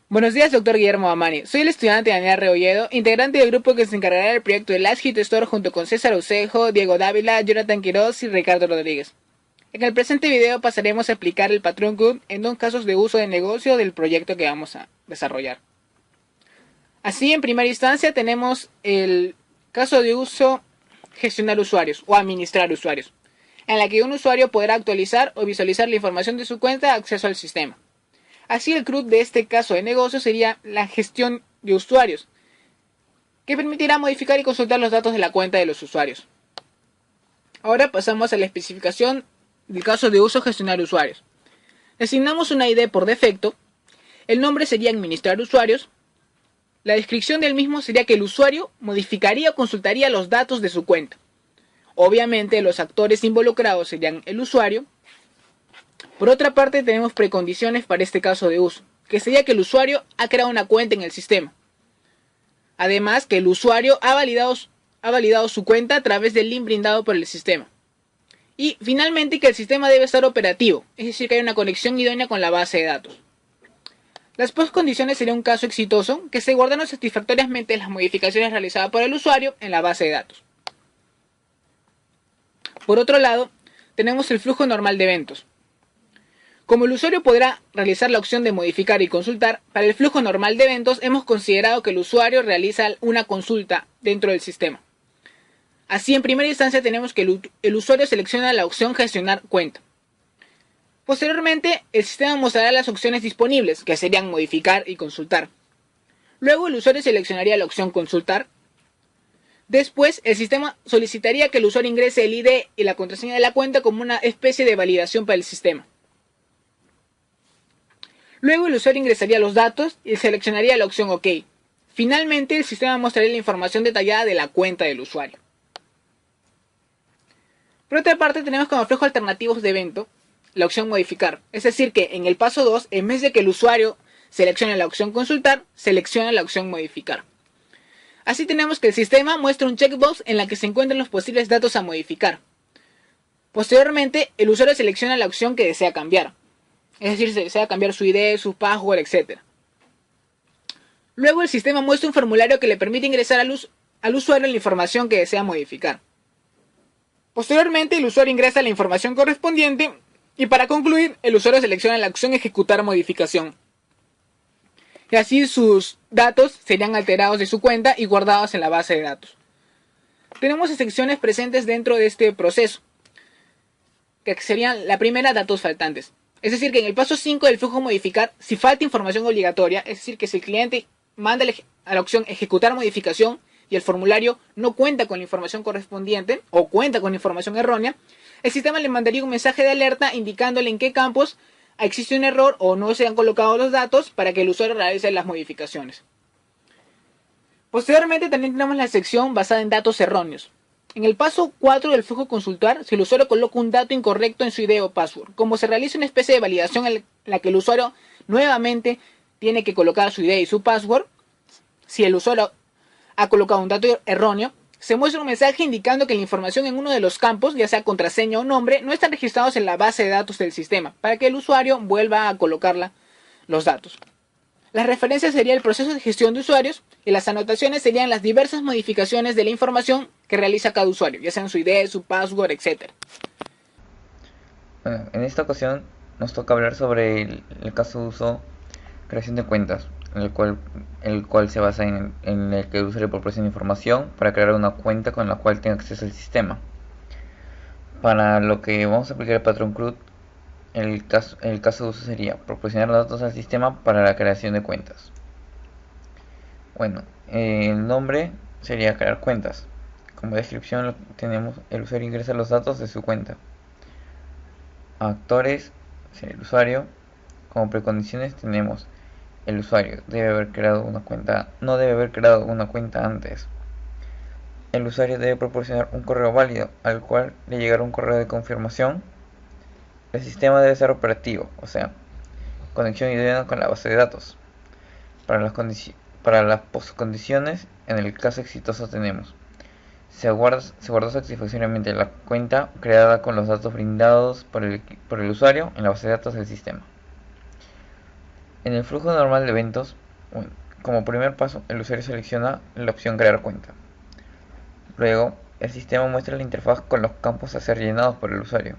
Buenos días, doctor Guillermo Amani. Soy el estudiante Daniel Rebolledo, integrante del grupo que se encargará del proyecto de Last Hit Store junto con César Ucejo, Diego Dávila, Jonathan Quiroz y Ricardo Rodríguez. En el presente video pasaremos a explicar el patrón CUT en dos casos de uso de negocio del proyecto que vamos a desarrollar. Así, en primera instancia tenemos el caso de uso gestionar usuarios o administrar usuarios, en la que un usuario podrá actualizar o visualizar la información de su cuenta de acceso al sistema. Así, el CRUD de este caso de negocio sería la gestión de usuarios, que permitirá modificar y consultar los datos de la cuenta de los usuarios. Ahora pasamos a la especificación del caso de uso gestionar usuarios. Asignamos una ID por defecto, el nombre sería administrar usuarios, la descripción del mismo sería que el usuario modificaría o consultaría los datos de su cuenta. Obviamente los actores involucrados serían el usuario. Por otra parte tenemos precondiciones para este caso de uso, que sería que el usuario ha creado una cuenta en el sistema. Además que el usuario ha validado su cuenta a través del link brindado por el sistema. Y finalmente que el sistema debe estar operativo, es decir que hay una conexión idónea con la base de datos. Las postcondiciones sería un caso exitoso que se guardaron satisfactoriamente las modificaciones realizadas por el usuario en la base de datos. Por otro lado, tenemos el flujo normal de eventos. Como el usuario podrá realizar la opción de modificar y consultar, para el flujo normal de eventos hemos considerado que el usuario realiza una consulta dentro del sistema. Así, en primera instancia tenemos que el usuario selecciona la opción gestionar cuenta. Posteriormente, el sistema mostrará las opciones disponibles, que serían modificar y consultar. Luego, el usuario seleccionaría la opción consultar. Después, el sistema solicitaría que el usuario ingrese el ID y la contraseña de la cuenta como una especie de validación para el sistema. Luego, el usuario ingresaría los datos y seleccionaría la opción OK. Finalmente, el sistema mostraría la información detallada de la cuenta del usuario. Por otra parte, tenemos como flujo alternativos de evento la opción modificar. Es decir que en el paso 2, en vez de que el usuario seleccione la opción consultar, selecciona la opción modificar. Así tenemos que el sistema muestra un checkbox en la que se encuentran los posibles datos a modificar. Posteriormente, el usuario selecciona la opción que desea cambiar. Es decir, si desea cambiar su ID, su password, etc. Luego el sistema muestra un formulario que le permite ingresar al usuario la información que desea modificar. Posteriormente, el usuario ingresa la información correspondiente y para concluir, el usuario selecciona la opción ejecutar modificación. Y así sus datos serían alterados de su cuenta y guardados en la base de datos. Tenemos secciones presentes dentro de este proceso, que serían la primera, datos faltantes. Es decir, que en el paso 5 del flujo modificar, si falta información obligatoria, es decir, que si el cliente manda a la opción ejecutar modificación y el formulario no cuenta con la información correspondiente o cuenta con información errónea, el sistema le mandaría un mensaje de alerta indicándole en qué campos existe un error o no se han colocado los datos para que el usuario realice las modificaciones. Posteriormente también tenemos la sección basada en datos erróneos. En el paso 4 del flujo consultar, si el usuario coloca un dato incorrecto en su ID o password, como se realiza una especie de validación en la que el usuario nuevamente tiene que colocar su ID y su password, si el usuario ha colocado un dato erróneo, se muestra un mensaje indicando que la información en uno de los campos, ya sea contraseña o nombre, no están registrados en la base de datos del sistema, para que el usuario vuelva a colocar los datos. Las referencias serían el proceso de gestión de usuarios y las anotaciones serían las diversas modificaciones de la información que realiza cada usuario, ya sean su ID, su password, etc. Bueno, en esta ocasión nos toca hablar sobre el caso de uso creación de cuentas, el cual se basa en el que el usuario proporciona información para crear una cuenta con la cual tenga acceso al sistema. Para lo que vamos a aplicar el patrón CRUD, el caso de uso sería proporcionar los datos al sistema para la creación de cuentas. Bueno, el nombre sería crear cuentas. Como descripción tenemos el usuario ingresa los datos de su cuenta. Actores sería el usuario. Como precondiciones tenemos el usuario debe haber creado una cuenta, no debe haber creado una cuenta antes. El usuario debe proporcionar un correo válido al cual le llegará un correo de confirmación. El sistema debe ser operativo, o sea, conexión idónea con la base de datos. Para las postcondiciones, en el caso exitoso tenemos se guardó satisfactoriamente la cuenta creada con los datos brindados por el usuario en la base de datos del sistema. En el flujo normal de eventos, como primer paso, el usuario selecciona la opción crear cuenta. Luego, el sistema muestra la interfaz con los campos a ser llenados por el usuario.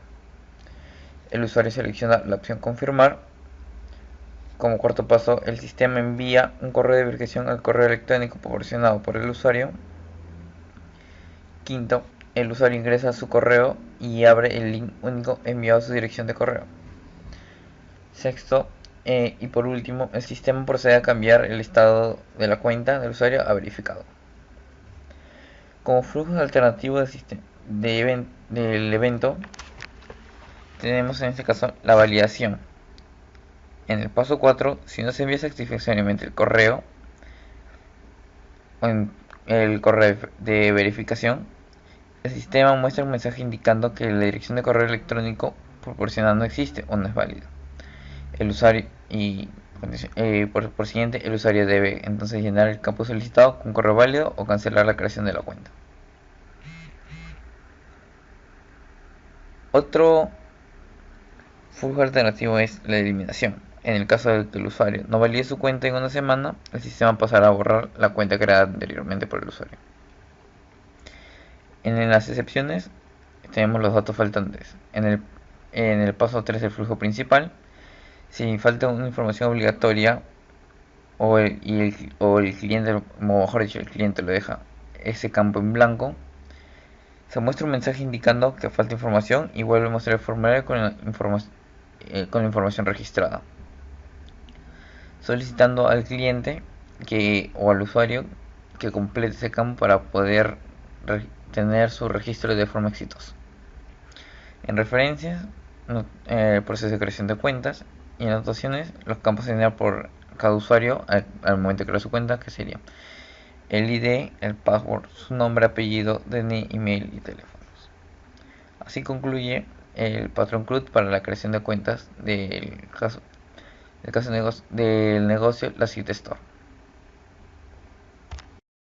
El usuario selecciona la opción confirmar. Como cuarto paso, el sistema envía un correo de verificación al correo electrónico proporcionado por el usuario. Quinto, el usuario ingresa su correo y abre el link único enviado a su dirección de correo. Sexto, y por último, el sistema procede a cambiar el estado de la cuenta del usuario a verificado. Como flujo alternativo del evento, tenemos en este caso la validación. En el paso 4, si no se envía satisfactoriamente el correo de verificación, el sistema muestra un mensaje indicando que la dirección de correo electrónico proporcionada no existe o no es válida. El usuario por siguiente, el usuario debe entonces llenar el campo solicitado con correo válido o cancelar la creación de la cuenta. Otro flujo alternativo es la eliminación. En el caso de que el usuario no valide su cuenta en una semana, el sistema pasará a borrar la cuenta creada anteriormente por el usuario. En las excepciones tenemos los datos faltantes. En el paso 3 del flujo principal, si falta una información obligatoria o el cliente, o mejor dicho, el cliente lo deja ese campo en blanco, se muestra un mensaje indicando que falta información y vuelve a mostrar el formulario con la información registrada, solicitando al cliente o al usuario que complete ese campo para poder tener su registro de forma exitosa. En referencias, el proceso de creación de cuentas, y en anotaciones, los campos a llenar por cada usuario al momento de crear su cuenta, que sería el ID, el password, su nombre, apellido, DNI, email y teléfonos. Así concluye el patrón CRUD para la creación de cuentas del negocio La Site Store.